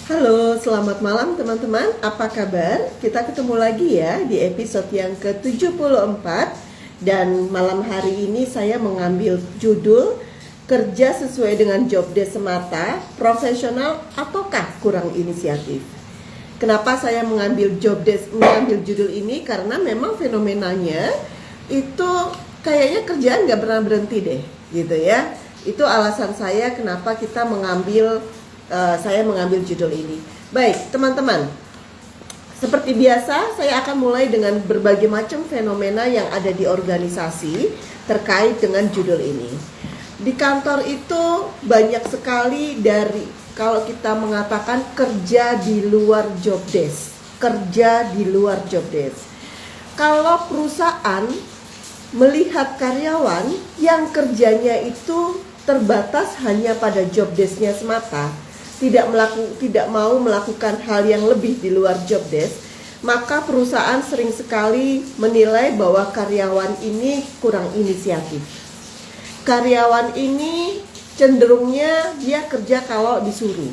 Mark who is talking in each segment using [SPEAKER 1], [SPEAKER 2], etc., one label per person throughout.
[SPEAKER 1] Halo, selamat malam teman-teman. Apa kabar? Kita ketemu lagi ya di episode yang ke-74. Dan malam hari ini saya mengambil judul Kerja sesuai dengan job desk semata, profesional ataukah kurang inisiatif. Kenapa saya mengambil judul ini? Karena memang fenomenanya itu kayaknya kerjaan gak pernah berhenti deh, gitu ya. Itu alasan saya kenapa saya mengambil judul ini. Baik, teman-teman. Seperti biasa, saya akan mulai dengan berbagai macam fenomena yang ada di organisasi terkait dengan judul ini. Di kantor itu banyak sekali kalau kita mengatakan kerja di luar job desk. Kerja di luar job desk. Kalau perusahaan melihat karyawan yang kerjanya itu terbatas hanya pada job desk-nya semata, tidak mau melakukan hal yang lebih di luar job desk, maka perusahaan sering sekali menilai bahwa karyawan ini kurang inisiatif. Karyawan ini cenderungnya dia kerja kalau disuruh.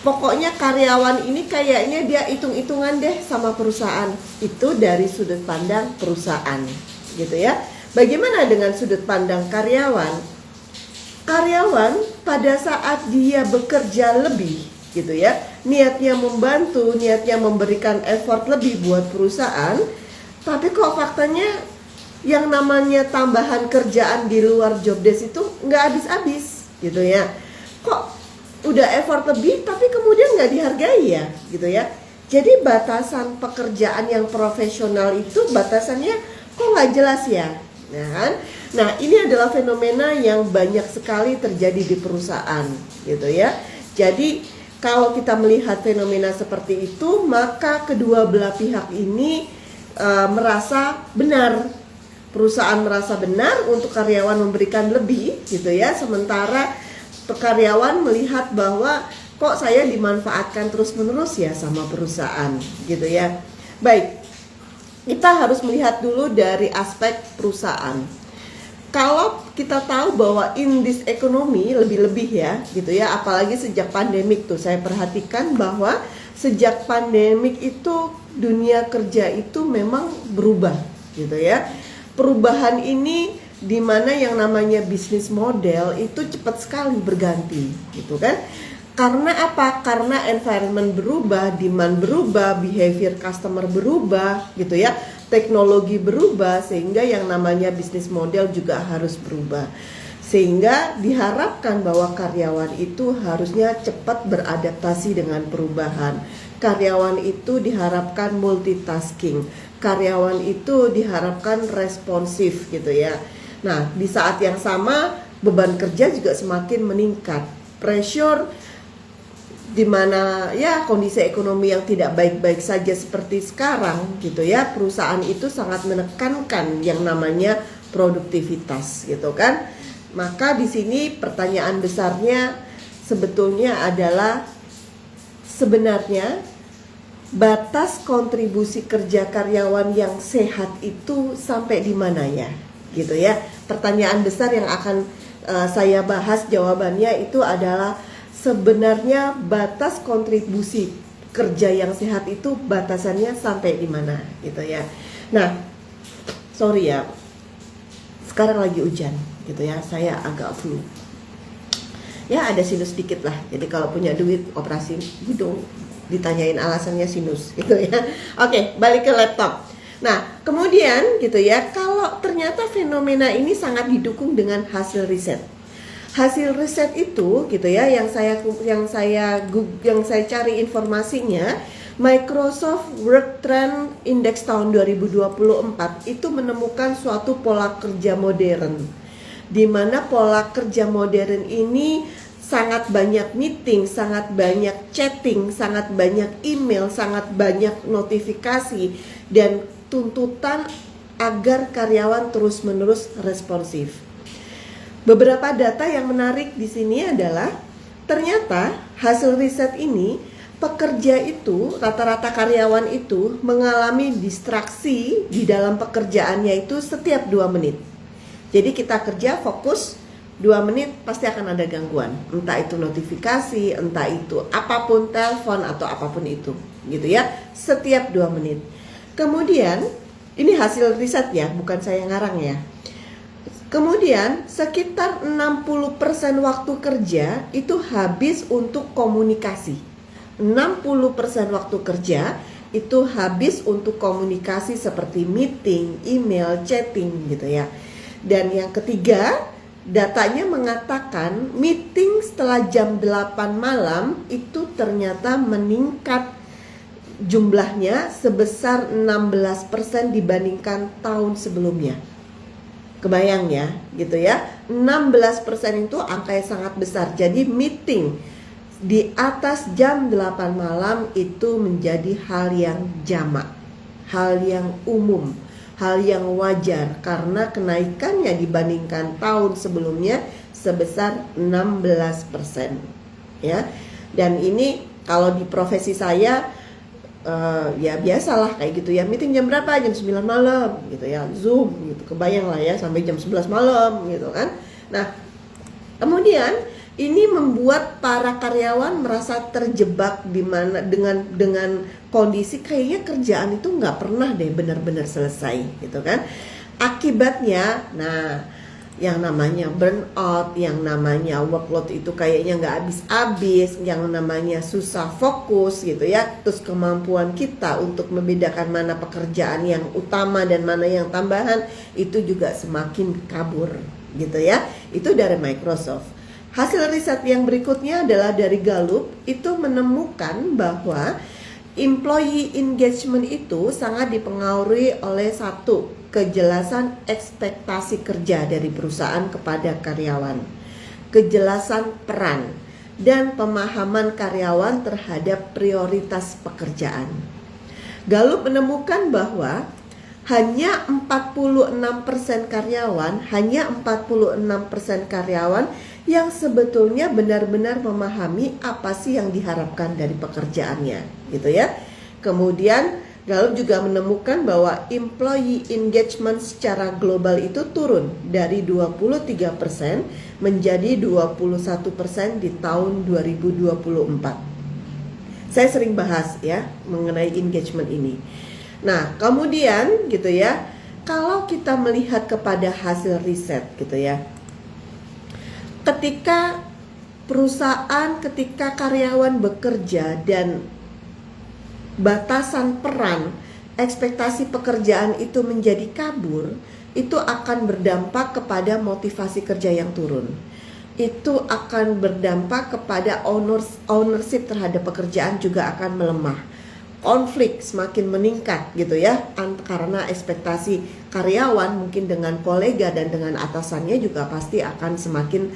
[SPEAKER 1] Pokoknya karyawan ini kayaknya dia hitung-hitungan deh sama perusahaan. Itu dari sudut pandang perusahaan, gitu ya. Bagaimana dengan sudut pandang karyawan? Karyawan pada saat dia bekerja lebih, gitu ya, niatnya membantu, niatnya memberikan effort lebih buat perusahaan, tapi kok faktanya yang namanya tambahan kerjaan di luar job desk itu nggak habis-habis, gitu ya. Kok udah effort lebih tapi kemudian nggak dihargai ya, gitu ya. Jadi batasan pekerjaan yang profesional itu batasannya kok nggak jelas ya. Nah, ini adalah fenomena yang banyak sekali terjadi di perusahaan, gitu ya. Jadi kalau kita melihat fenomena seperti itu, maka kedua belah pihak ini merasa benar. Perusahaan merasa benar untuk karyawan memberikan lebih, gitu ya. Sementara karyawan melihat bahwa kok saya dimanfaatkan terus-menerus ya sama perusahaan, gitu ya. Baik. Kita harus melihat dulu dari aspek perusahaan. Kalau kita tahu bahwa in this economy lebih-lebih ya, gitu ya, apalagi sejak pandemik tuh saya perhatikan bahwa sejak pandemik itu dunia kerja itu memang berubah, gitu ya. Perubahan ini di mana yang namanya bisnis model itu cepat sekali berganti, gitu kan? Karena apa? Karena environment berubah, demand berubah, behavior customer berubah, gitu ya. Teknologi berubah, sehingga yang namanya bisnis model juga harus berubah. Sehingga diharapkan bahwa karyawan itu harusnya cepat beradaptasi dengan perubahan. Karyawan itu diharapkan multitasking. Karyawan itu diharapkan responsif, gitu ya. Nah, di saat yang sama beban kerja juga semakin meningkat. Pressure di mana ya kondisi ekonomi yang tidak baik-baik saja seperti sekarang, gitu ya, perusahaan itu sangat menekankan yang namanya produktivitas, gitu kan. Maka di sini pertanyaan besarnya sebetulnya adalah sebenarnya batas kontribusi kerja karyawan yang sehat itu sampai di mana ya, gitu ya. Pertanyaan besar yang akan saya bahas jawabannya itu adalah sebenarnya batas kontribusi kerja yang sehat itu batasannya sampai di mana, gitu ya. Nah, sorry ya, sekarang lagi hujan, gitu ya, saya agak flu. Ya ada sinus dikit lah, jadi kalau punya duit operasi hidung ditanyain alasannya sinus, gitu ya. Oke, balik ke laptop. Nah, kemudian gitu ya, kalau ternyata fenomena ini sangat didukung dengan hasil riset. Hasil riset itu, gitu ya, yang saya cari informasinya, Microsoft Work Trend Index tahun 2024 itu menemukan suatu pola kerja modern, di mana pola kerja modern ini sangat banyak meeting, sangat banyak chatting, sangat banyak email, sangat banyak notifikasi, dan tuntutan agar karyawan terus-menerus responsif. Beberapa data yang menarik di sini adalah ternyata hasil riset ini pekerja itu, rata-rata karyawan itu mengalami distraksi di dalam pekerjaannya itu setiap 2 menit. Jadi kita kerja fokus 2 menit pasti akan ada gangguan, entah itu notifikasi, entah itu apapun, telepon atau apapun itu, gitu ya, setiap 2 menit. Kemudian ini hasil riset ya, bukan saya ngarang ya. Kemudian sekitar 60% waktu kerja itu habis untuk komunikasi. 60% waktu kerja itu habis untuk komunikasi seperti meeting, email, chatting gitu ya. Dan yang ketiga, datanya mengatakan meeting setelah jam 8 malam itu ternyata meningkat jumlahnya sebesar 16% dibandingkan tahun sebelumnya. Kebayang ya, gitu ya. 16% itu angka yang sangat besar. Jadi meeting di atas jam 8 malam itu menjadi hal yang jamak, hal yang umum, hal yang wajar karena kenaikannya dibandingkan tahun sebelumnya sebesar 16%. Ya. Dan ini kalau di profesi saya ya biasalah kayak gitu ya, meeting jam berapa? Jam 9 malam gitu ya, Zoom gitu, kebayang lah ya sampai jam 11 malam gitu kan. Nah kemudian ini membuat para karyawan merasa terjebak di mana dengan kondisi kayaknya kerjaan itu nggak pernah deh benar-benar selesai gitu kan. Akibatnya, nah yang namanya burnout, yang namanya workload itu kayaknya nggak habis-habis, yang namanya susah fokus gitu ya. Terus kemampuan kita untuk membedakan mana pekerjaan yang utama dan mana yang tambahan itu juga semakin kabur gitu ya. Itu dari Microsoft. Hasil riset yang berikutnya adalah dari Gallup, itu menemukan bahwa employee engagement itu sangat dipengaruhi oleh satu, kejelasan ekspektasi kerja dari perusahaan kepada karyawan, kejelasan peran, dan pemahaman karyawan terhadap prioritas pekerjaan. Gallup menemukan bahwa hanya 46% karyawan yang sebetulnya benar-benar memahami apa sih yang diharapkan dari pekerjaannya, gitu ya. Kemudian Gallup juga menemukan bahwa employee engagement secara global itu turun dari 23% menjadi 21% di tahun 2024. Saya sering bahas ya mengenai engagement ini. Nah, kemudian gitu ya, kalau kita melihat kepada hasil riset gitu ya, ketika karyawan bekerja dan batasan peran, ekspektasi pekerjaan itu menjadi kabur, itu akan berdampak kepada motivasi kerja yang turun. Itu akan berdampak kepada ownership terhadap pekerjaan juga akan melemah. Konflik semakin meningkat gitu ya, karena ekspektasi karyawan mungkin dengan kolega dan dengan atasannya juga pasti akan semakin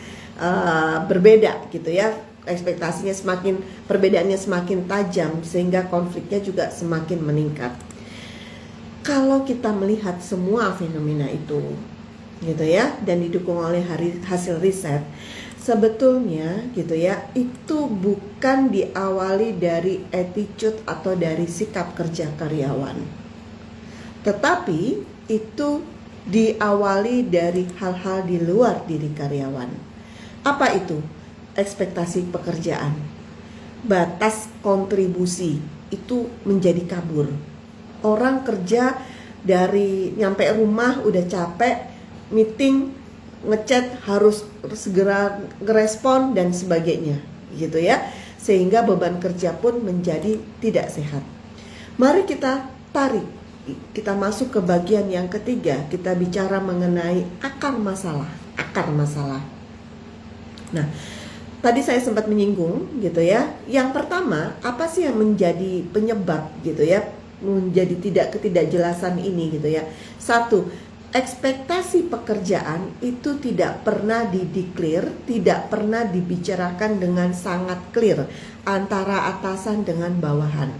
[SPEAKER 1] berbeda gitu ya. Ekspektasinya perbedaannya semakin tajam sehingga konfliknya juga semakin meningkat. Kalau kita melihat semua fenomena itu gitu ya, dan didukung oleh hasil riset, sebetulnya gitu ya, itu bukan diawali dari attitude atau dari sikap kerja karyawan, tetapi itu diawali dari hal-hal di luar diri karyawan. Apa itu? Ekspektasi pekerjaan, batas kontribusi itu menjadi kabur. Orang kerja dari nyampe rumah udah capek, meeting, ngechat harus segera ngerespon dan sebagainya gitu ya, sehingga beban kerja pun menjadi tidak sehat. Mari kita masuk ke bagian yang ketiga, kita bicara mengenai akar masalah. Nah, tadi saya sempat menyinggung gitu ya. Yang pertama, apa sih yang menjadi penyebab gitu ya, menjadi ketidakjelasan ini gitu ya. Satu, ekspektasi pekerjaan itu tidak pernah dideklar, tidak pernah dibicarakan dengan sangat clear antara atasan dengan bawahan.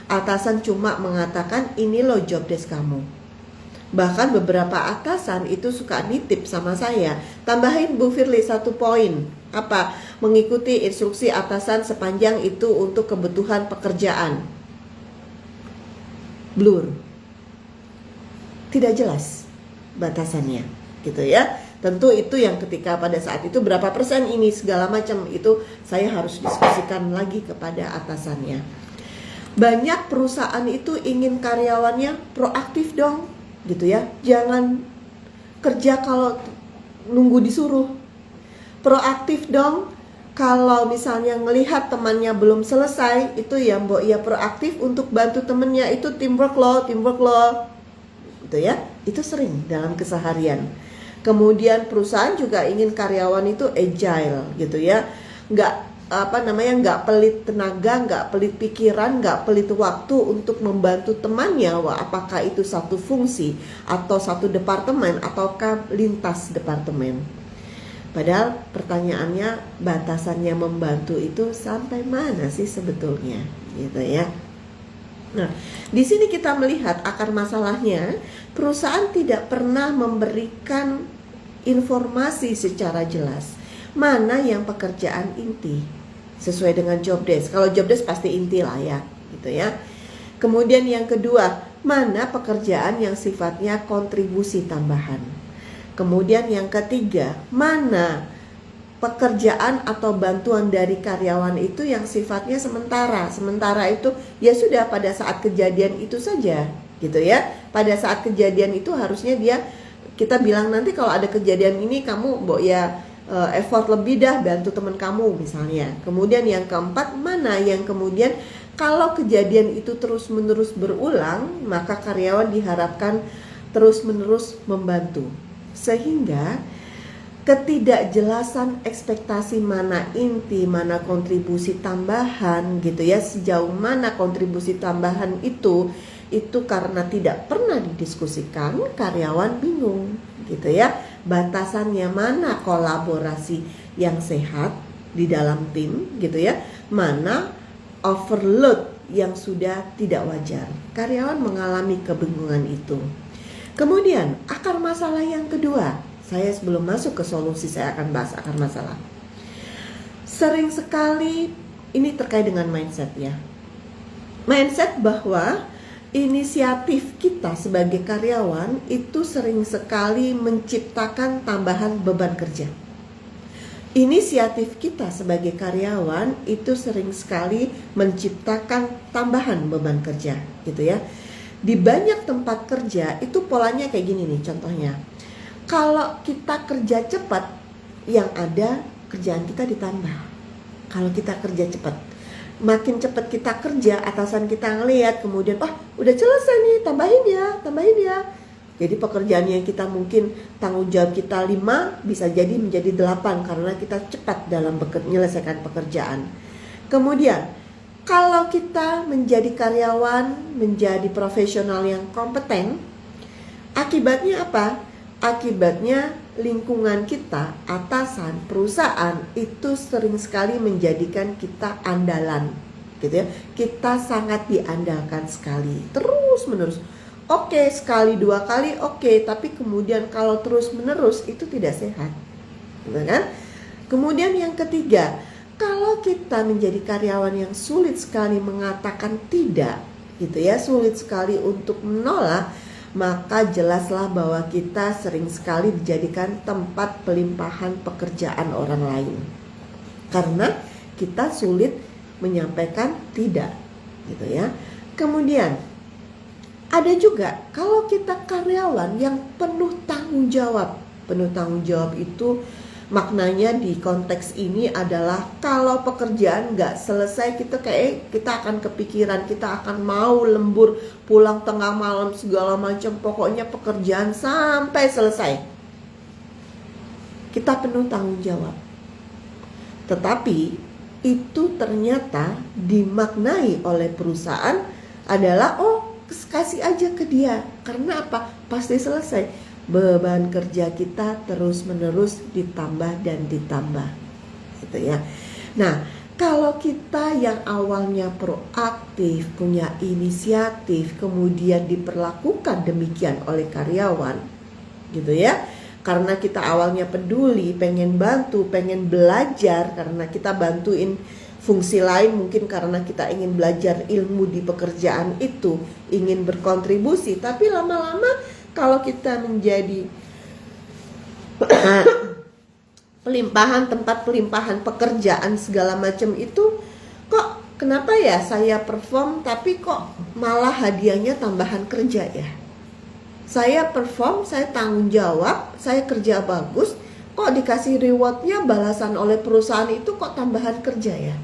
[SPEAKER 1] Atasan cuma mengatakan ini loh job desk kamu. Bahkan beberapa atasan itu suka nitip sama saya, tambahin Bu Firly 1 poin. Apa? Mengikuti instruksi atasan sepanjang itu untuk kebutuhan pekerjaan. Blur. Tidak jelas batasannya gitu ya. Tentu itu yang ketika pada saat itu berapa persen ini segala macam itu saya harus diskusikan lagi kepada atasannya. Banyak perusahaan itu ingin karyawannya proaktif dong, gitu ya. Jangan kerja kalau nunggu disuruh. Proaktif dong. Kalau misalnya ngelihat temannya belum selesai, itu ya mbok ya proaktif untuk bantu temennya, itu teamwork loh, gitu ya. Itu sering dalam keseharian. Kemudian perusahaan juga ingin karyawan itu agile, gitu ya. Nggak pelit tenaga, nggak pelit pikiran, nggak pelit waktu untuk membantu temannya. Wah, apakah itu satu fungsi atau satu departemen ataukah lintas departemen? Padahal pertanyaannya, batasannya membantu itu sampai mana sih sebetulnya, gitu ya. Nah, di sini kita melihat akar masalahnya, perusahaan tidak pernah memberikan informasi secara jelas mana yang pekerjaan inti sesuai dengan job desk. Kalau job desk pasti inti lah ya, gitu ya. Kemudian yang kedua, mana pekerjaan yang sifatnya kontribusi tambahan. Kemudian yang ketiga, mana pekerjaan atau bantuan dari karyawan itu yang sifatnya sementara. Sementara itu ya sudah pada saat kejadian itu saja, gitu ya. Pada saat kejadian itu harusnya kita bilang nanti kalau ada kejadian ini kamu effort lebih dah bantu teman kamu misalnya. Kemudian yang keempat, mana yang kemudian kalau kejadian itu terus-menerus berulang, maka karyawan diharapkan terus-menerus membantu. Sehingga ketidakjelasan ekspektasi mana inti, mana kontribusi tambahan, gitu ya. Sejauh mana kontribusi tambahan itu karena tidak pernah didiskusikan, karyawan bingung, gitu ya. Batasannya mana kolaborasi yang sehat di dalam tim, gitu ya. Mana overload yang sudah tidak wajar. Karyawan mengalami kebingungan itu. Kemudian akar masalah yang kedua, saya sebelum masuk ke solusi saya akan bahas akar masalah. Sering sekali ini terkait dengan mindset ya. Mindset bahwa inisiatif kita sebagai karyawan itu sering sekali menciptakan tambahan beban kerja. Inisiatif kita sebagai karyawan itu sering sekali menciptakan tambahan beban kerja, gitu ya. Di banyak tempat kerja itu polanya kayak gini nih contohnya. Kalau kita kerja cepat, yang ada kerjaan kita ditambah. Kalau kita kerja cepat, makin cepat kita kerja, atasan kita ngelihat kemudian, udah selesai nih, tambahin ya. Jadi pekerjaan yang kita mungkin tanggung jawab kita 5 bisa jadi menjadi 8 karena kita cepat dalam menyelesaikan pekerjaan. Kemudian kalau kita menjadi karyawan, menjadi profesional yang kompeten, akibatnya apa? Akibatnya lingkungan kita, atasan, perusahaan itu sering sekali menjadikan kita andalan, gitu ya. Kita sangat diandalkan sekali, terus menerus. Oke, sekali 2 kali oke, tapi kemudian kalau terus menerus itu tidak sehat, gitu kan? Kemudian yang ketiga, kalau kita menjadi karyawan yang sulit sekali mengatakan tidak, gitu ya, sulit sekali untuk menolak, maka jelaslah bahwa kita sering sekali dijadikan tempat pelimpahan pekerjaan orang lain. Karena kita sulit menyampaikan tidak, gitu ya. Kemudian ada juga kalau kita karyawan yang penuh tanggung jawab. Penuh tanggung jawab itu maknanya di konteks ini adalah kalau pekerjaan nggak selesai kita akan kepikiran, kita akan mau lembur, pulang tengah malam segala macam, pokoknya pekerjaan sampai selesai. Kita penuh tanggung jawab. Tetapi itu ternyata dimaknai oleh perusahaan adalah kasih aja ke dia. Karena apa? Pasti selesai. Beban kerja kita terus-menerus ditambah dan ditambah, gitu ya. Nah, kalau kita yang awalnya proaktif, punya inisiatif, kemudian diperlakukan demikian oleh karyawan, gitu ya. Karena kita awalnya peduli, pengen bantu, pengen belajar, karena kita bantuin fungsi lain, mungkin karena kita ingin belajar ilmu di pekerjaan itu, ingin berkontribusi, tapi lama-lama kalau kita menjadi pelimpahan, tempat pelimpahan pekerjaan segala macam itu, kok kenapa ya saya perform tapi kok malah hadiahnya tambahan kerja ya? Saya perform, saya tanggung jawab, saya kerja bagus, kok dikasih rewardnya balasan oleh perusahaan itu kok tambahan kerja ya?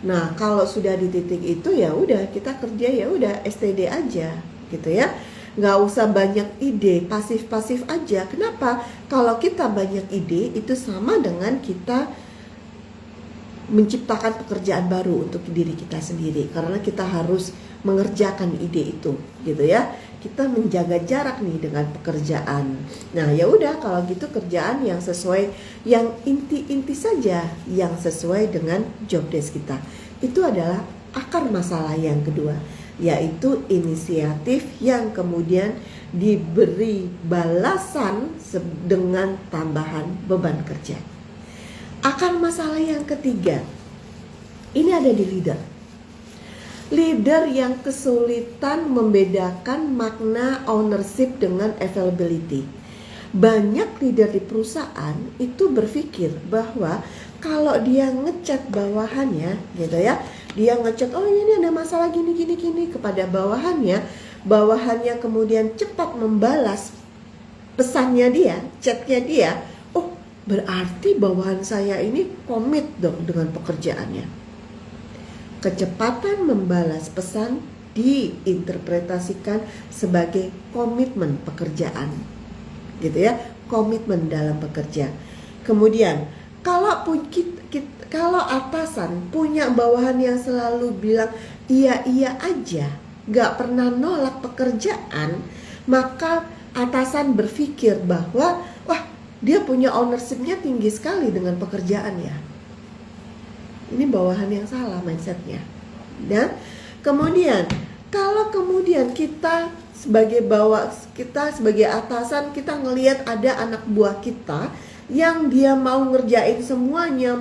[SPEAKER 1] Nah, kalau sudah di titik itu ya udah kita kerja ya udah STD aja gitu ya. Nggak usah banyak ide, pasif-pasif aja. Kenapa? Kalau kita banyak ide itu sama dengan kita menciptakan pekerjaan baru untuk diri kita sendiri, karena kita harus mengerjakan ide itu gitu ya. Kita menjaga jarak nih dengan pekerjaan. Nah, ya udah kalau gitu kerjaan yang sesuai, yang inti-inti saja, yang sesuai dengan job desk kita. Itu adalah akar masalah yang kedua, yaitu inisiatif yang kemudian diberi balasan dengan tambahan beban kerja. Akar masalah yang ketiga, ini ada di leader. Leader yang kesulitan membedakan makna ownership dengan availability. Banyak leader di perusahaan itu berpikir bahwa kalau dia ngechat bawahannya gitu ya, dia ngechat, oh ini ada masalah gini kepada bawahannya, bawahannya kemudian cepat membalas pesannya dia, chatnya dia, oh berarti bawahan saya ini komit dong dengan pekerjaannya. Kecepatan membalas pesan diinterpretasikan sebagai komitmen pekerjaan, gitu ya, komitmen dalam bekerja. Kemudian kalau atasan punya bawahan yang selalu bilang iya aja, gak pernah nolak pekerjaan, maka atasan berpikir bahwa wah dia punya ownership-nya tinggi sekali dengan pekerjaan ya. Ini bawahan yang salah mindsetnya. Dan kemudian kalau kemudian kita sebagai atasan, kita ngelihat ada anak buah kita yang dia mau ngerjain semuanya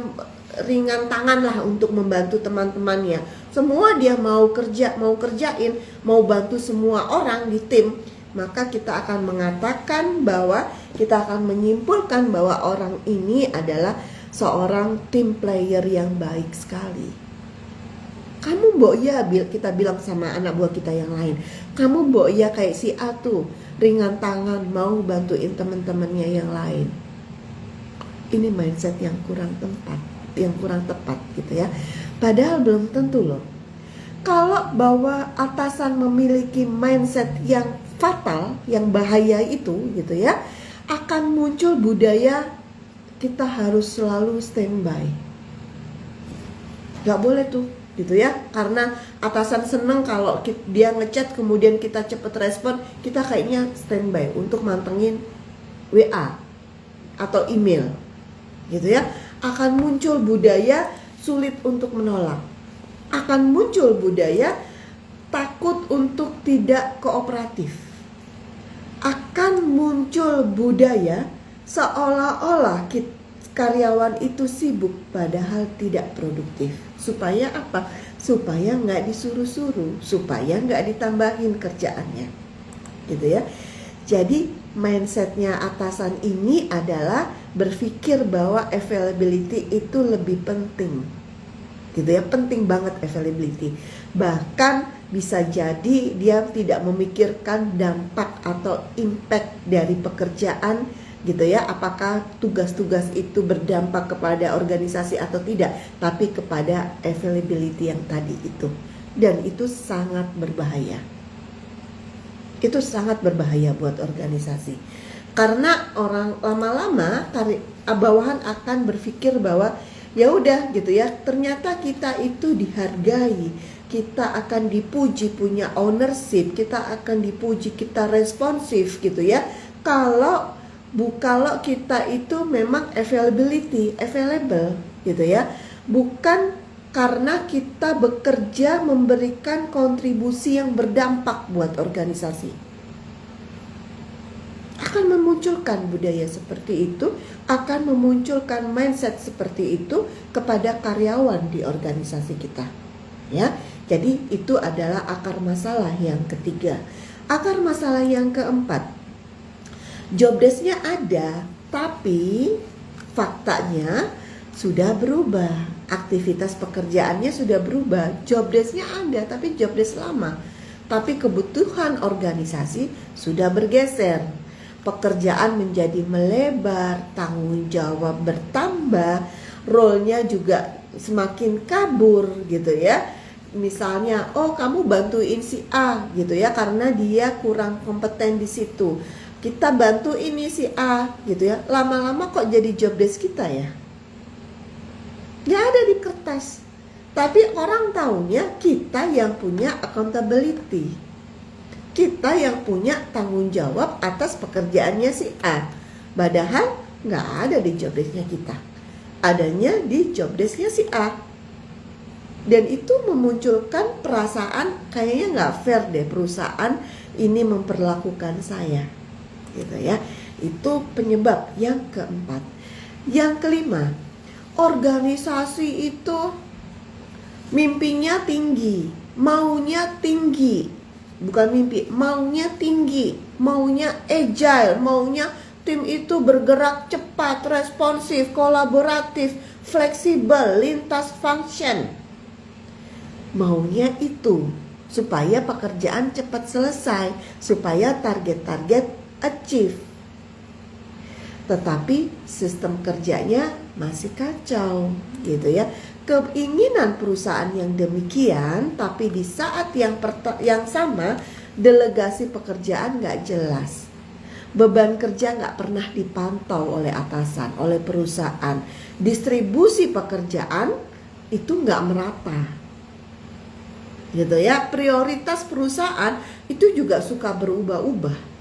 [SPEAKER 1] ringan tangan lah untuk membantu teman-temannya. Semua dia mau kerjain, mau bantu semua orang di tim. Maka kita akan mengatakan bahwa kita akan menyimpulkan bahwa orang ini adalah seorang team player yang baik sekali. Kamu mbok ya, kita bilang sama anak buah kita yang lain, kamu mbok ya kayak si A tuh, ringan tangan mau bantuin teman-temannya yang lain. Ini mindset yang kurang tepat gitu ya. Padahal belum tentu loh. Kalau bahwa atasan memiliki mindset yang fatal, yang bahaya itu gitu ya, akan muncul budaya kita harus selalu standby. Gak boleh tuh gitu ya, karena atasan seneng kalau dia ngechat kemudian kita cepet respon, kita kayaknya standby untuk mantengin WA atau email gitu ya. Akan muncul budaya sulit untuk menolak, akan muncul budaya takut untuk tidak kooperatif, akan muncul budaya seolah-olah karyawan itu sibuk padahal tidak produktif. Supaya apa? Supaya nggak disuruh-suruh, supaya nggak ditambahin kerjaannya, gitu ya. Jadi mindsetnya atasan ini adalah berpikir bahwa availability itu lebih penting, gitu ya, penting banget availability. Bahkan bisa jadi dia tidak memikirkan dampak atau impact dari pekerjaan, gitu ya, apakah tugas-tugas itu berdampak kepada organisasi atau tidak, tapi kepada availability yang tadi itu. Dan itu sangat berbahaya. Itu sangat berbahaya buat organisasi. Karena orang lama-lama bawahan akan berpikir bahwa ya udah gitu ya, ternyata kita itu dihargai, kita akan dipuji punya ownership, kita akan dipuji kita responsif gitu ya. Kalau kita itu memang available gitu ya, bukan karena kita bekerja memberikan kontribusi yang berdampak buat organisasi. Akan memunculkan budaya seperti itu, akan memunculkan mindset seperti itu kepada karyawan di organisasi kita ya. Jadi itu adalah akar masalah yang ketiga. Akar masalah yang keempat, job desk-nya ada, Tapi faktanya sudah berubah, aktivitas pekerjaannya sudah berubah, job desk-nya ada tapi job desk lama. Tapi kebutuhan organisasi sudah bergeser. Pekerjaan menjadi melebar, tanggung jawab bertambah, role-nya juga semakin kabur gitu ya. Misalnya, oh kamu bantuin si A gitu ya, karena dia kurang kompeten di situ. Kita bantu ini si A gitu ya. Lama-lama kok jadi job desk kita ya? Nggak ada di kertas. Tapi orang taunya kita yang punya accountability. Kita yang punya tanggung jawab atas pekerjaannya si A. Padahal nggak ada di job desk-nya kita. Adanya di job desk-nya si A. Dan itu memunculkan perasaan kayaknya nggak fair deh perusahaan ini memperlakukan saya. Gitu ya. Itu penyebab yang keempat. Yang kelima, organisasi itu mimpinya tinggi, maunya tinggi. Bukan mimpi, maunya tinggi, maunya agile, maunya tim itu bergerak cepat, responsif, kolaboratif, fleksibel, lintas function. Maunya itu supaya pekerjaan cepat selesai, supaya target-target achieve. Tetapi sistem kerjanya masih kacau gitu ya. Keinginan perusahaan yang demikian, tapi di saat yang sama delegasi pekerjaan gak jelas. Beban kerja gak pernah dipantau oleh atasan, oleh perusahaan. Distribusi pekerjaan itu gak merata gitu ya. Prioritas perusahaan itu juga suka berubah-ubah.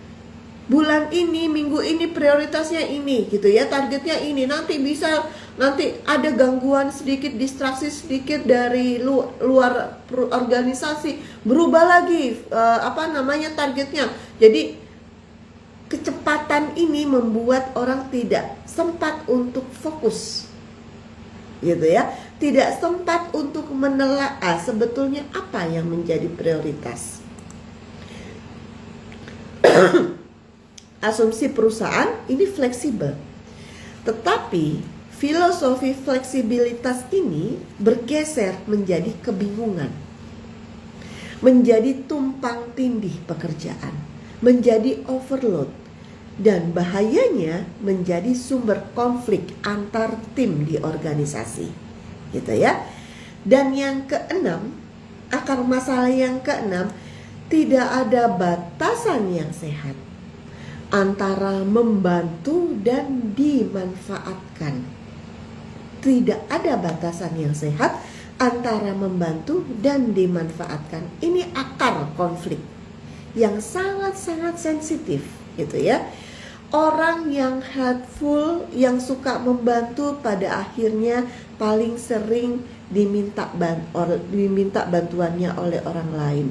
[SPEAKER 1] Bulan ini, minggu ini prioritasnya ini gitu ya, targetnya ini. Nanti ada gangguan sedikit, distraksi sedikit dari luar organisasi, berubah lagi targetnya. Jadi kecepatan ini membuat orang tidak sempat untuk fokus gitu ya, tidak sempat untuk menelaah sebetulnya apa yang menjadi prioritas. Asumsi perusahaan ini fleksibel, tetapi filosofi fleksibilitas ini bergeser menjadi kebingungan, menjadi tumpang tindih pekerjaan, menjadi overload, dan bahayanya menjadi sumber konflik antar tim di organisasi, gitu ya. Dan yang keenam, akar masalah yang keenam, tidak ada batasan yang sehat antara membantu dan dimanfaatkan. Tidak ada batasan yang sehat antara membantu dan dimanfaatkan. Ini akar konflik yang sangat-sangat sensitif gitu ya. Orang yang helpful, yang suka membantu, pada akhirnya paling sering diminta bantuannya oleh orang lain.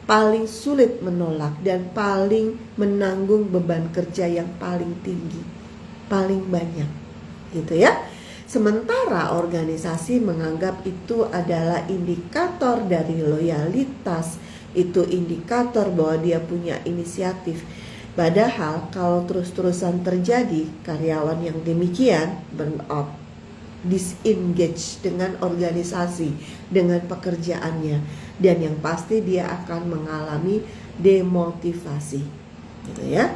[SPEAKER 1] Paling sulit menolak dan paling menanggung beban kerja yang paling tinggi, paling banyak gitu ya. Sementara organisasi menganggap itu adalah indikator dari loyalitas, itu indikator bahwa dia punya inisiatif. Padahal kalau terus-terusan terjadi karyawan yang demikian burnout, disengage dengan organisasi, dengan pekerjaannya, dan yang pasti dia akan mengalami demotivasi gitu ya.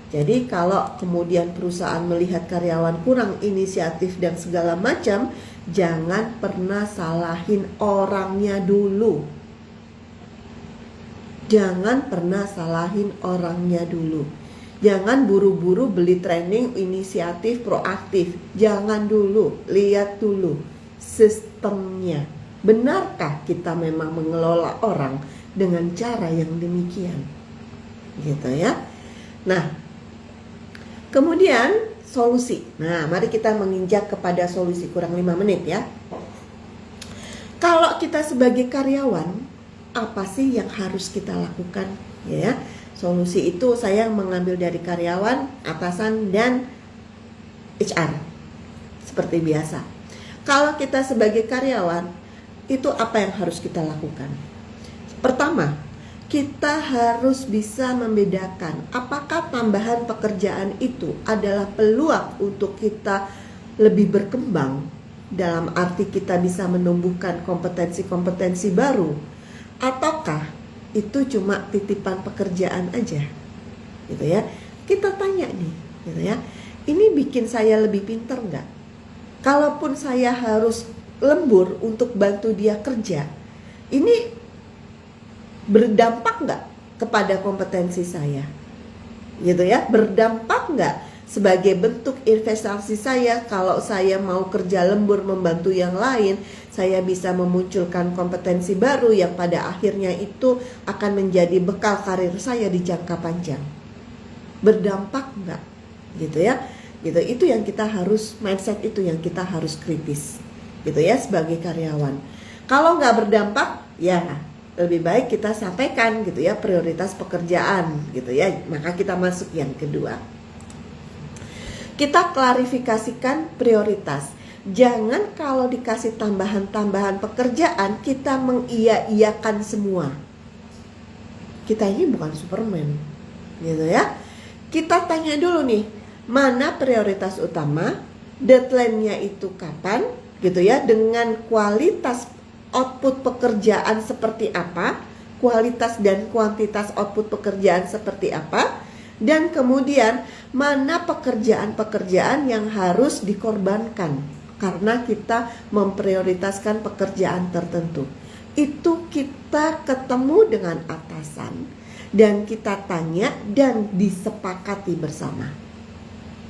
[SPEAKER 1] Jadi kalau kemudian perusahaan melihat karyawan kurang inisiatif dan segala macam, jangan pernah salahin orangnya dulu. Jangan pernah salahin orangnya dulu. Jangan buru-buru beli training inisiatif proaktif. Jangan dulu, lihat dulu sistemnya. Benarkah kita memang mengelola orang dengan cara yang demikian? Gitu ya. Nah, kemudian solusi. Nah, mari kita menginjak kepada solusi, kurang 5 menit ya. Kalau kita sebagai karyawan, apa sih yang harus kita lakukan? Ya, solusi itu saya mengambil dari karyawan, atasan, dan HR. Seperti biasa. Kalau kita sebagai karyawan, itu apa yang harus kita lakukan? Pertama, kita harus bisa membedakan apakah tambahan pekerjaan itu adalah peluang untuk kita lebih berkembang, dalam arti kita bisa menumbuhkan kompetensi-kompetensi baru, ataukah itu cuma titipan pekerjaan aja, gitu ya. Kita tanya nih, gitu ya, ini bikin saya lebih pintar nggak? Kalaupun saya harus lembur untuk bantu dia kerja, ini berdampak nggak kepada kompetensi saya, gitu ya? Berdampak nggak sebagai bentuk investasi saya? Kalau saya mau kerja lembur membantu yang lain, saya bisa memunculkan kompetensi baru yang pada akhirnya itu akan menjadi bekal karir saya di jangka panjang. Berdampak nggak, gitu ya? Gitu, itu yang kita harus, mindset itu yang kita harus kritis, gitu ya, sebagai karyawan. Kalau nggak berdampak, ya lebih baik kita sampaikan, gitu ya, prioritas pekerjaan, gitu ya. Maka kita masuk yang kedua. Kita klarifikasikan prioritas. Jangan kalau dikasih tambahan-tambahan pekerjaan kita mengiya-iyakan semua. Kita ini bukan Superman, gitu ya. Kita tanya dulu nih, mana prioritas utama, deadline-nya itu kapan, gitu ya, dengan kualitas output pekerjaan seperti apa, kualitas dan kuantitas output pekerjaan seperti apa, dan kemudian mana pekerjaan-pekerjaan yang harus dikorbankan karena kita memprioritaskan pekerjaan tertentu. Itu kita ketemu dengan atasan dan kita tanya dan disepakati bersama.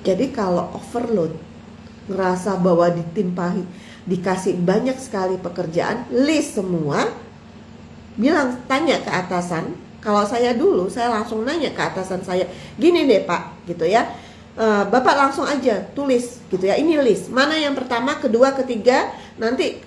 [SPEAKER 1] Jadi kalau overload, ngerasa bahwa dikasih banyak sekali pekerjaan, list semua, tanya ke atasan. Kalau saya dulu, saya langsung nanya ke atasan saya, gini deh Pak, gitu ya, Bapak langsung aja tulis, gitu ya, ini list, mana yang pertama, kedua, ketiga, nanti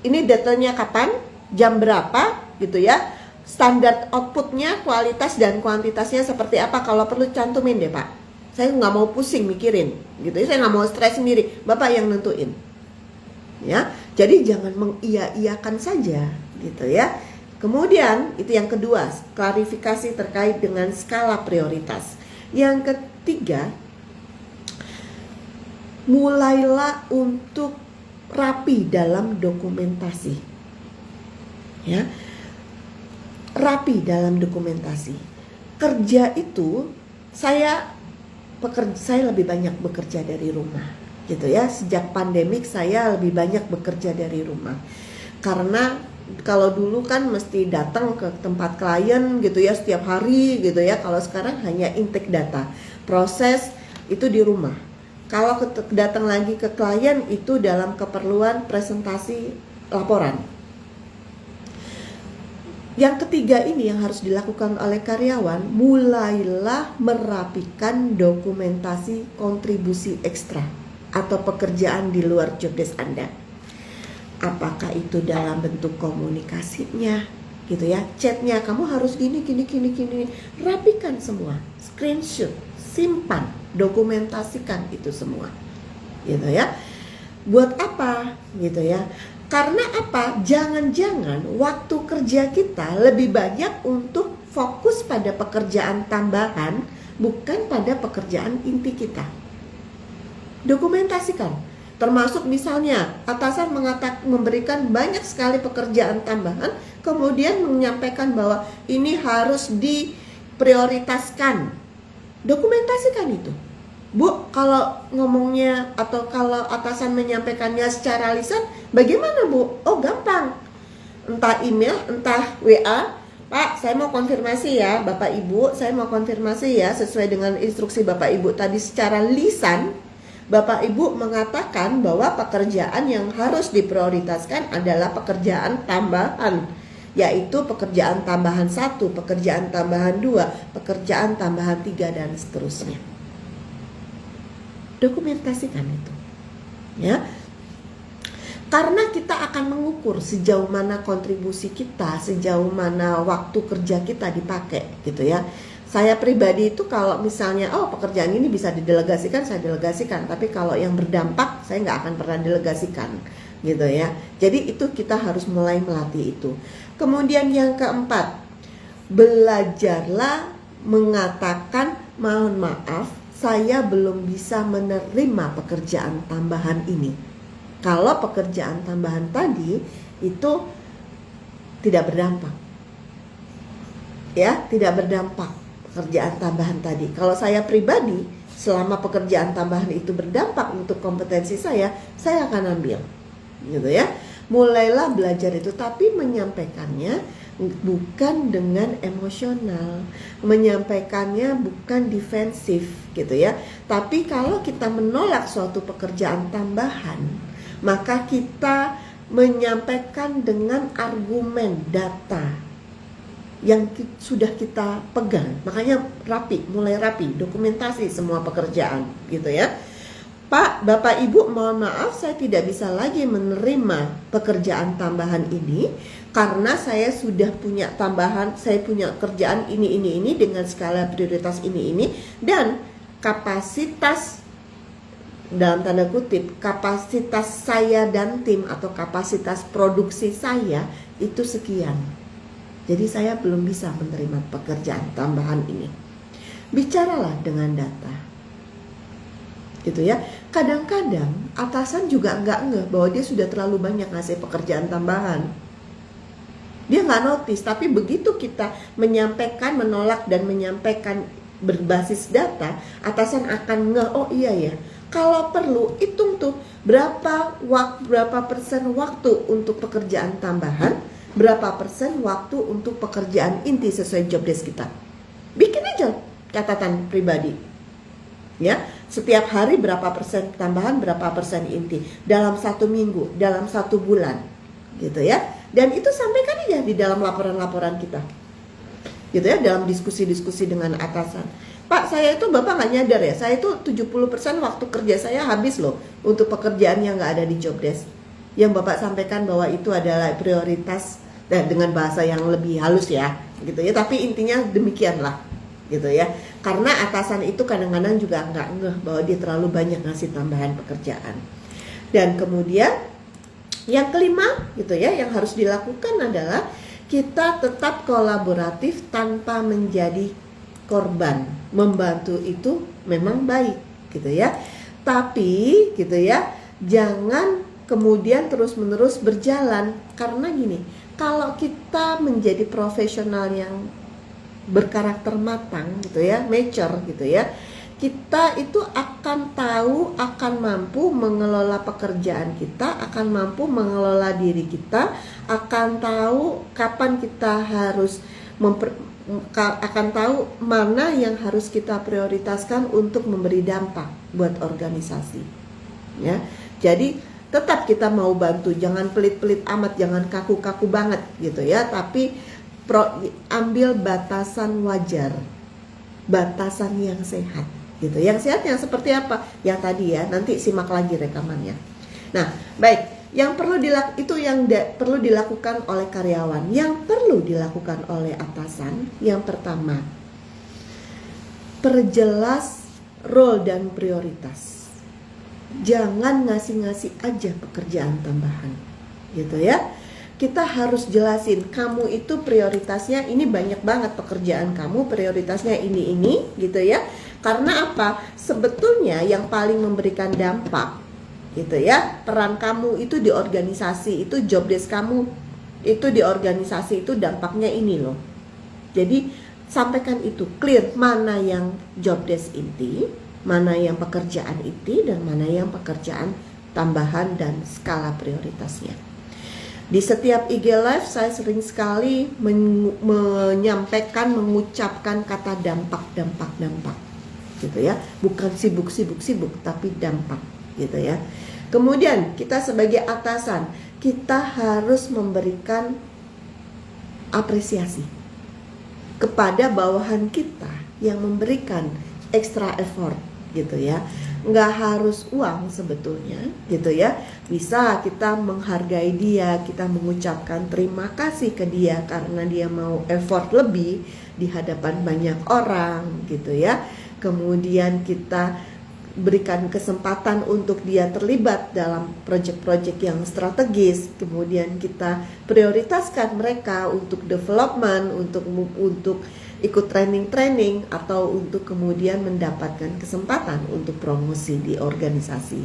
[SPEAKER 1] ini datanya kapan, jam berapa, gitu ya, standar outputnya, kualitas dan kuantitasnya seperti apa, kalau perlu cantumin deh Pak. Saya nggak mau pusing mikirin, gitu ya, saya nggak mau stres sendiri, Bapak yang nentuin. Ya, jadi jangan mengiya-iyakan saja, gitu ya. Kemudian itu yang kedua, klarifikasi terkait dengan skala prioritas. Yang ketiga, mulailah untuk rapi dalam dokumentasi. Ya, rapi dalam dokumentasi. Kerja itu saya lebih banyak bekerja dari rumah, gitu ya. Sejak pandemik saya lebih banyak bekerja dari rumah. Karena kalau dulu kan mesti datang ke tempat klien, gitu ya, setiap hari, gitu ya. Kalau sekarang hanya intake data, proses itu di rumah. Kalau datang lagi ke klien itu dalam keperluan presentasi laporan. Yang ketiga ini yang harus dilakukan oleh karyawan, mulailah merapikan dokumentasi kontribusi ekstra atau pekerjaan di luar job desk Anda. Apakah itu dalam bentuk komunikasinya, gitu ya, chatnya, kamu harus gini, rapikan semua, screenshot, simpan, dokumentasikan itu semua, gitu ya. Buat apa, gitu ya? Karena apa? Jangan-jangan waktu kerja kita lebih banyak untuk fokus pada pekerjaan tambahan, bukan pada pekerjaan inti kita. Dokumentasikan. Termasuk misalnya atasan memberikan banyak sekali pekerjaan tambahan, kemudian menyampaikan bahwa ini harus diprioritaskan. Dokumentasikan itu. Bu, kalau ngomongnya atau kalau atasan menyampaikannya secara lisan, bagaimana Bu? Oh gampang. Entah email, entah WA. Pak, saya mau konfirmasi ya Bapak Ibu, saya mau konfirmasi ya sesuai dengan instruksi Bapak Ibu tadi secara lisan. Bapak Ibu mengatakan bahwa pekerjaan yang harus diprioritaskan adalah pekerjaan tambahan, yaitu pekerjaan tambahan 1, pekerjaan tambahan 2, pekerjaan tambahan 3 dan seterusnya. Dokumentasikan itu, ya. Karena kita akan mengukur sejauh mana kontribusi kita, sejauh mana waktu kerja kita dipakai, gitu ya. Saya pribadi itu kalau misalnya pekerjaan ini bisa didelegasikan, saya delegasikan. Tapi kalau yang berdampak saya nggak akan pernah delegasikan, gitu ya. Jadi itu kita harus mulai melatih itu. Kemudian yang keempat, belajarlah mengatakan mohon maaf, saya belum bisa menerima pekerjaan tambahan ini. Kalau pekerjaan tambahan tadi itu tidak berdampak, ya, tidak berdampak pekerjaan tambahan tadi. Kalau saya pribadi, selama pekerjaan tambahan itu berdampak untuk kompetensi saya akan ambil, gitu ya. Mulailah belajar itu, tapi menyampaikannya bukan dengan emosional, menyampaikannya bukan defensif, gitu ya. Tapi kalau kita menolak suatu pekerjaan tambahan, maka kita menyampaikan dengan argumen data yang sudah kita pegang. Makanya mulai rapi, dokumentasi semua pekerjaan, gitu ya. Pak, Bapak, Ibu, mohon maaf, saya tidak bisa lagi menerima pekerjaan tambahan ini karena saya sudah punya tambahan, saya punya kerjaan ini dengan skala prioritas ini dan kapasitas, dalam tanda kutip, kapasitas saya dan tim atau kapasitas produksi saya itu sekian. Jadi saya belum bisa menerima pekerjaan tambahan ini. Bicaralah dengan data, gitu ya. Kadang-kadang atasan juga nggak ngeh bahwa dia sudah terlalu banyak ngasih pekerjaan tambahan. Dia nggak notice, tapi begitu kita menyampaikan, menolak dan menyampaikan berbasis data, atasan akan ngeh, oh iya ya. Kalau perlu hitung tuh berapa persen waktu untuk pekerjaan tambahan, berapa persen waktu untuk pekerjaan inti sesuai job desk kita. Bikin aja catatan pribadi, ya. Setiap hari berapa persen tambahan, berapa persen inti, dalam 1 minggu, dalam 1 bulan, gitu ya. Dan itu sampaikan aja di dalam laporan-laporan kita, gitu ya, dalam diskusi-diskusi dengan atasan. Pak, saya itu Bapak nggak nyadar ya, saya itu 70% waktu kerja saya habis loh untuk pekerjaan yang nggak ada di job desk. Yang Bapak sampaikan bahwa itu adalah prioritas, dan dengan bahasa yang lebih halus ya, gitu ya. Tapi intinya demikianlah, gitu ya. Karena atasan itu kadang-kadang juga nggak ngeh bahwa dia terlalu banyak ngasih tambahan pekerjaan. Dan kemudian yang kelima, gitu ya, yang harus dilakukan adalah kita tetap kolaboratif tanpa menjadi korban. Membantu itu memang baik, gitu ya. Tapi, gitu ya, jangan kemudian terus-menerus berjalan. Karena gini, kalau kita menjadi profesional yang berkarakter matang, gitu ya, mature, gitu ya, kita itu akan tahu, akan mampu mengelola pekerjaan kita, akan mampu mengelola diri kita, akan tahu kapan kita harus akan tahu mana yang harus kita prioritaskan untuk memberi dampak buat organisasi, ya. Jadi tetap kita mau bantu, jangan pelit-pelit amat, jangan kaku-kaku banget, gitu ya. Tapi ambil batasan wajar, batasan yang sehat, gitu. Yang sehat yang seperti apa? Yang tadi ya, nanti simak lagi rekamannya. Nah, baik, yang perlu perlu dilakukan oleh karyawan, yang perlu dilakukan oleh atasan, yang pertama, perjelas role dan prioritas. Jangan ngasih-ngasih aja pekerjaan tambahan, gitu ya. Kita harus jelasin, kamu itu prioritasnya ini, banyak banget pekerjaan kamu, prioritasnya ini, gitu ya. Karena apa? Sebetulnya yang paling memberikan dampak, gitu ya, peran kamu itu di organisasi, itu job desk kamu itu di organisasi itu dampaknya ini loh. Jadi sampaikan itu clear, mana yang job desk inti, mana yang pekerjaan inti, dan mana yang pekerjaan tambahan dan skala prioritasnya. Di setiap IG Live saya sering sekali menyampaikan, mengucapkan kata dampak, gitu ya. Bukan sibuk, tapi dampak, gitu ya. Kemudian kita sebagai atasan, kita harus memberikan apresiasi kepada bawahan kita yang memberikan extra effort, gitu ya. Nggak harus uang sebetulnya, gitu ya. Bisa kita menghargai dia, kita mengucapkan terima kasih ke dia karena dia mau effort lebih di hadapan banyak orang, gitu ya. Kemudian kita berikan kesempatan untuk dia terlibat dalam proyek-proyek yang strategis, kemudian kita prioritaskan mereka untuk development, untuk ikut training-training, atau untuk kemudian mendapatkan kesempatan untuk promosi di organisasi.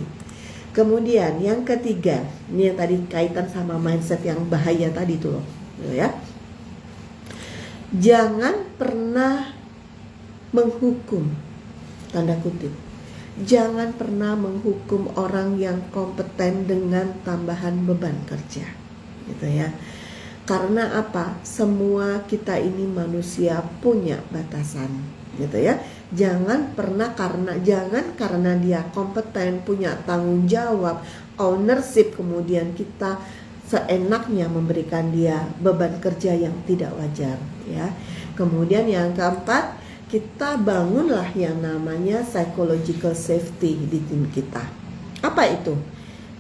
[SPEAKER 1] Kemudian yang ketiga, ini yang tadi kaitan sama mindset yang bahaya tadi tuh loh, ya. Jangan pernah menghukum, tanda kutip. Jangan pernah menghukum orang yang kompeten dengan tambahan beban kerja, gitu ya. Karena apa? Semua kita ini manusia punya batasan, gitu ya. Jangan karena dia kompeten, punya tanggung jawab, ownership, kemudian kita seenaknya memberikan dia beban kerja yang tidak wajar, ya. Kemudian yang keempat, kita bangunlah yang namanya psychological safety di tim kita. Apa itu?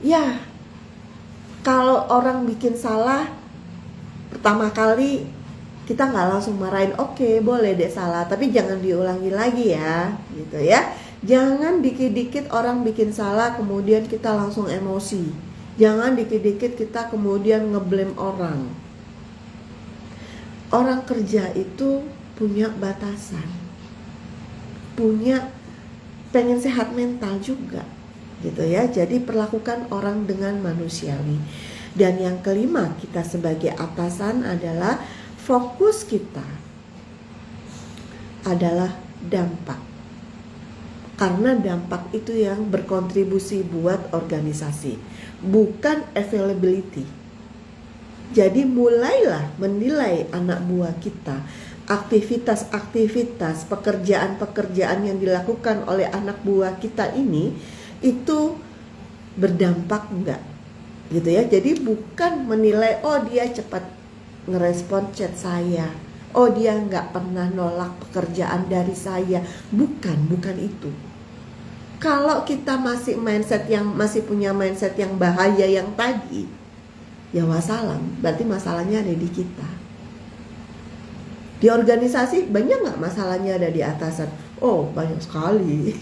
[SPEAKER 1] Ya, kalau orang bikin salah, pertama kali kita nggak langsung marahin, oke, boleh deh salah, tapi jangan diulangi lagi ya, gitu ya. Jangan dikit-dikit orang bikin salah kemudian kita langsung emosi. Jangan dikit-dikit kita kemudian ngeblame orang. Orang kerja itu punya batasan, pengen sehat mental juga, gitu ya. Jadi perlakukan orang dengan manusiawi. Dan yang kelima, kita sebagai atasan adalah fokus kita adalah dampak. Karena dampak itu yang berkontribusi buat organisasi, bukan availability. Jadi mulailah menilai anak buah kita, aktivitas-aktivitas, pekerjaan-pekerjaan yang dilakukan oleh anak buah kita ini itu berdampak enggak, gitu ya. Jadi bukan menilai, oh dia cepat ngerespon chat saya, oh dia nggak pernah nolak pekerjaan dari saya. Bukan itu. Kalau kita masih punya mindset yang bahaya yang tadi, ya wassalam, berarti masalahnya ada di kita. Di organisasi banyak nggak masalahnya ada di atasan? Oh, banyak sekali.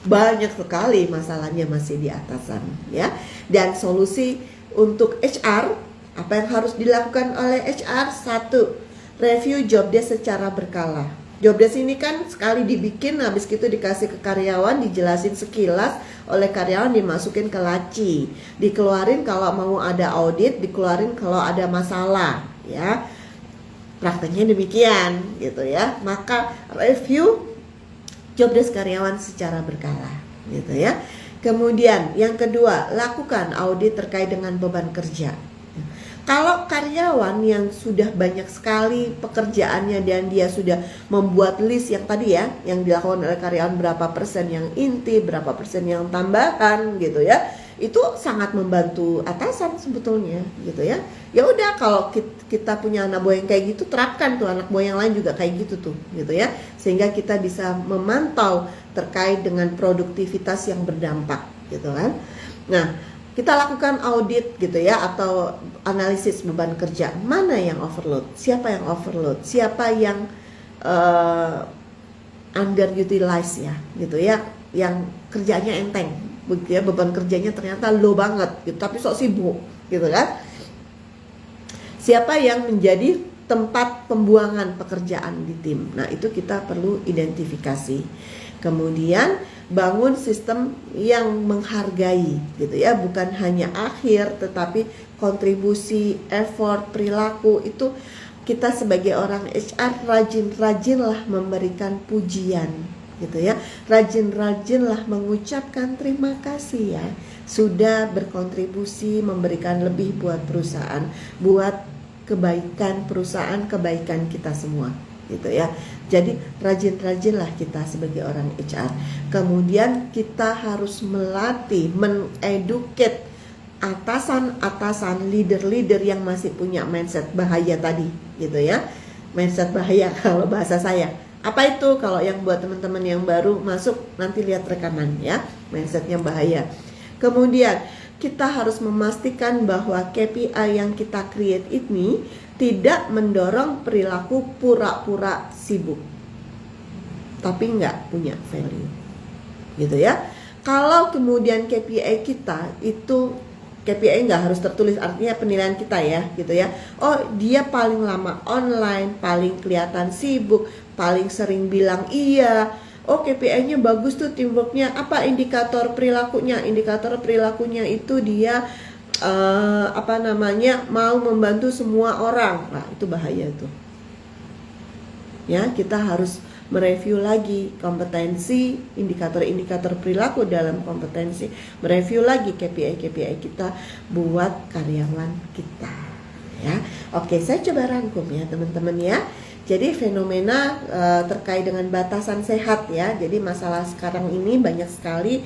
[SPEAKER 1] Banyak sekali masalahnya masih di atasan, ya. Dan solusi untuk HR, apa yang harus dilakukan oleh HR? 1, review job desk secara berkala. Job desk ini kan sekali dibikin, habis itu dikasih ke karyawan, dijelasin sekilas oleh karyawan, dimasukin ke laci, dikeluarin kalau mau ada audit, dikeluarin kalau ada masalah, ya. Prakteknya demikian, gitu ya. Maka review job desk karyawan secara berkala, gitu ya. Kemudian yang kedua, lakukan audit terkait dengan beban kerja. Kalau karyawan yang sudah banyak sekali pekerjaannya dan dia sudah membuat list yang tadi ya, yang dilakukan oleh karyawan, berapa persen yang inti, berapa persen yang tambahan, gitu ya, itu sangat membantu atasan sebetulnya, gitu ya. Ya udah, kalau kita punya anak buah yang kayak gitu, terapkan tuh anak buah yang lain juga kayak gitu tuh, gitu ya, sehingga kita bisa memantau terkait dengan produktivitas yang berdampak, gitu kan. Nah, kita lakukan audit, gitu ya, atau analisis beban kerja. Mana yang overload? Siapa yang overload? Siapa yang underutilized ya, gitu ya, yang kerjanya enteng, begitu ya, beban kerjanya ternyata low banget, gitu, tapi sok sibuk, gitu kan. Siapa yang menjadi tempat pembuangan pekerjaan di tim? Nah, itu kita perlu identifikasi. Kemudian bangun sistem yang menghargai, gitu ya, bukan hanya akhir tetapi kontribusi, effort, perilaku. Itu kita sebagai orang HR rajin-rajinlah memberikan pujian, gitu ya. Rajin-rajinlah mengucapkan terima kasih ya, sudah berkontribusi memberikan lebih buat perusahaan, buat kebaikan perusahaan, kebaikan kita semua, gitu ya. Jadi rajin-rajinlah kita sebagai orang HR. Kemudian kita harus melatih, meneduket atasan-atasan, leader-leader yang masih punya mindset bahaya tadi, gitu ya. Mindset bahaya kalau bahasa saya. Apa itu? Kalau yang buat teman-teman yang baru masuk, nanti lihat rekaman ya, mindsetnya bahaya. Kemudian kita harus memastikan bahwa KPI yang kita create ini tidak mendorong perilaku pura-pura sibuk tapi nggak punya value, gitu ya. Kalau kemudian KPI kita itu, KPI nggak harus tertulis, artinya penilaian kita ya gitu ya. Oh, dia paling lama online, paling kelihatan sibuk, paling sering bilang iya. Oh, KPI-nya bagus tuh, teamworknya. Apa indikator perilakunya? Indikator perilakunya itu dia mau membantu semua orang. Nah, itu bahaya tuh. Ya, kita harus mereview lagi kompetensi, indikator-indikator perilaku dalam kompetensi, mereview lagi KPI kita buat karyawan kita ya. Oke, saya coba rangkum ya teman-teman ya. Jadi fenomena terkait dengan batasan sehat ya. Jadi masalah sekarang ini banyak sekali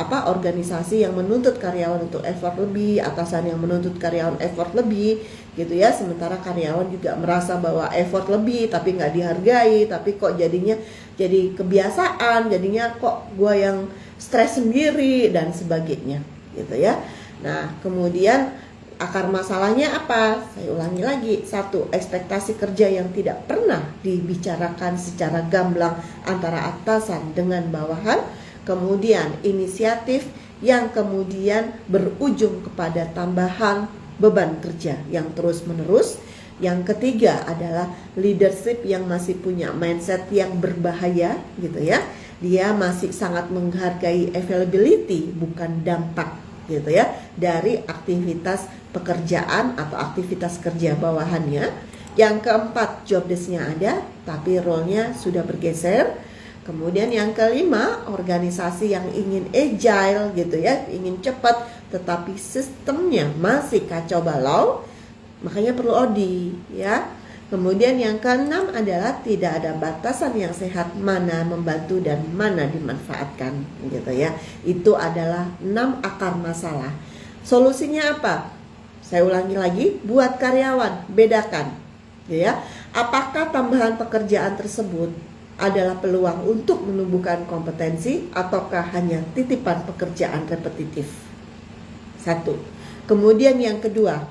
[SPEAKER 1] organisasi yang menuntut karyawan untuk effort lebih, atasan yang menuntut karyawan effort lebih gitu ya, sementara karyawan juga merasa bahwa effort lebih tapi nggak dihargai, tapi kok jadinya jadi kebiasaan, jadinya kok gue yang stres sendiri dan sebagainya gitu ya. Nah kemudian akar masalahnya apa? Saya ulangi lagi. 1. Ekspektasi kerja yang tidak pernah dibicarakan secara gamblang antara atasan dengan bawahan. Kemudian inisiatif yang kemudian berujung kepada tambahan beban kerja yang terus menerus. Yang ketiga adalah leadership yang masih punya mindset yang berbahaya gitu ya. Dia masih sangat menghargai availability bukan dampak gitu ya dari aktivitas pekerjaan atau aktivitas kerja bawahannya. Yang keempat, job desk-nya ada tapi role-nya sudah bergeser. Kemudian yang kelima, organisasi yang ingin agile gitu ya, ingin cepat tetapi sistemnya masih kacau balau, makanya perlu ODI ya. Kemudian yang keenam adalah tidak ada batasan yang sehat mana membantu dan mana dimanfaatkan gitu ya. Itu adalah 6 akar masalah. Solusinya apa? Saya ulangi lagi, buat karyawan bedakan ya. Apakah tambahan pekerjaan tersebut adalah peluang untuk menumbuhkan kompetensi ataukah hanya titipan pekerjaan repetitif? 1. Kemudian yang kedua,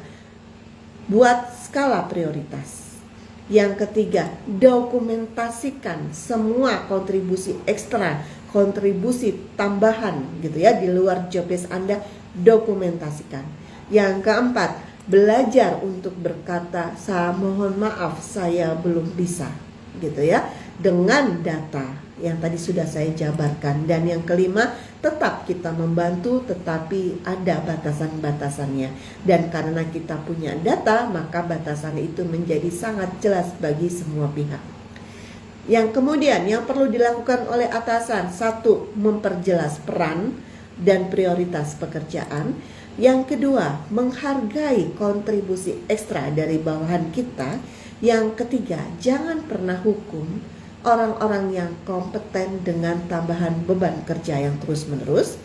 [SPEAKER 1] buat skala prioritas. Yang ketiga, dokumentasikan semua kontribusi ekstra, kontribusi tambahan gitu ya di luar job desk Anda, dokumentasikan. Yang keempat, belajar untuk berkata, "Saya mohon maaf, saya belum bisa." gitu ya, dengan data yang tadi sudah saya jabarkan. Dan yang kelima, tetap kita membantu tetapi ada batasan-batasannya. Dan karena kita punya data, maka batasan itu menjadi sangat jelas bagi semua pihak. Yang kemudian yang perlu dilakukan oleh atasan, 1. Memperjelas peran dan prioritas pekerjaan. Yang kedua, menghargai kontribusi ekstra dari bawahan kita. Yang ketiga, jangan pernah hukum orang-orang yang kompeten dengan tambahan beban kerja yang terus-menerus.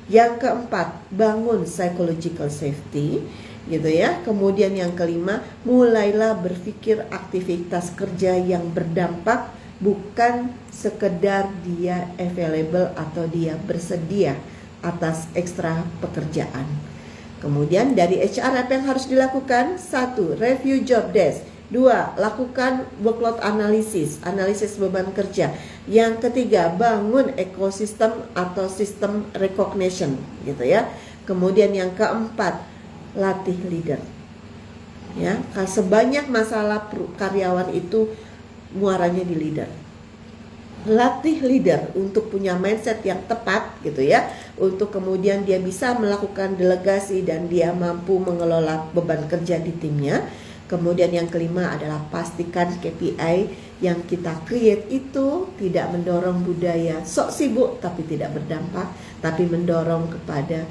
[SPEAKER 1] Yang keempat, bangun psychological safety gitu ya. Kemudian yang kelima, mulailah berpikir aktivitas kerja yang berdampak, bukan sekedar dia available atau dia bersedia atas ekstra pekerjaan. Kemudian dari HR apa yang harus dilakukan? 1. Review job desk. 2. Lakukan workload analisis, analisis beban kerja. Yang ketiga, bangun ekosistem atau sistem recognition gitu ya. Kemudian yang keempat, latih leader. Ya, sebanyak masalah karyawan itu muaranya di leader. Latih leader untuk punya mindset yang tepat gitu ya, untuk kemudian dia bisa melakukan delegasi dan dia mampu mengelola beban kerja di timnya. Kemudian yang kelima adalah pastikan KPI yang kita create itu tidak mendorong budaya sok sibuk tapi tidak berdampak, tapi mendorong kepada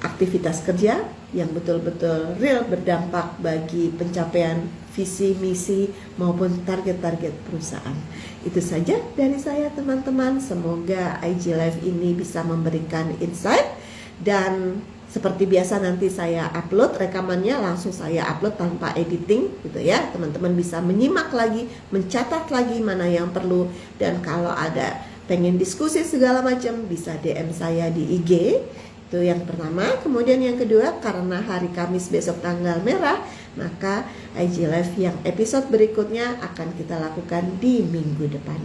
[SPEAKER 1] aktivitas kerja yang betul-betul real berdampak bagi pencapaian visi, misi maupun target-target perusahaan. Itu saja dari saya teman-teman. Semoga IG Live ini bisa memberikan insight, dan seperti biasa nanti saya upload rekamannya, langsung saya upload tanpa editing gitu ya. Teman-teman bisa menyimak lagi, mencatat lagi mana yang perlu, dan kalau ada pengen diskusi segala macam bisa DM saya di IG. Itu yang pertama. Kemudian yang kedua, karena hari Kamis besok tanggal merah, maka IG Live yang episode berikutnya akan kita lakukan di minggu depan.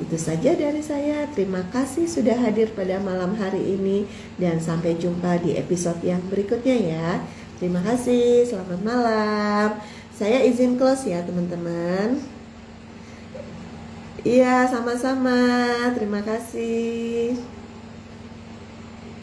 [SPEAKER 1] Itu saja dari saya. Terima kasih sudah hadir pada malam hari ini dan sampai jumpa di episode yang berikutnya ya. Terima kasih, selamat malam. Saya izin close ya teman-teman. Iya, sama-sama. Terima kasih.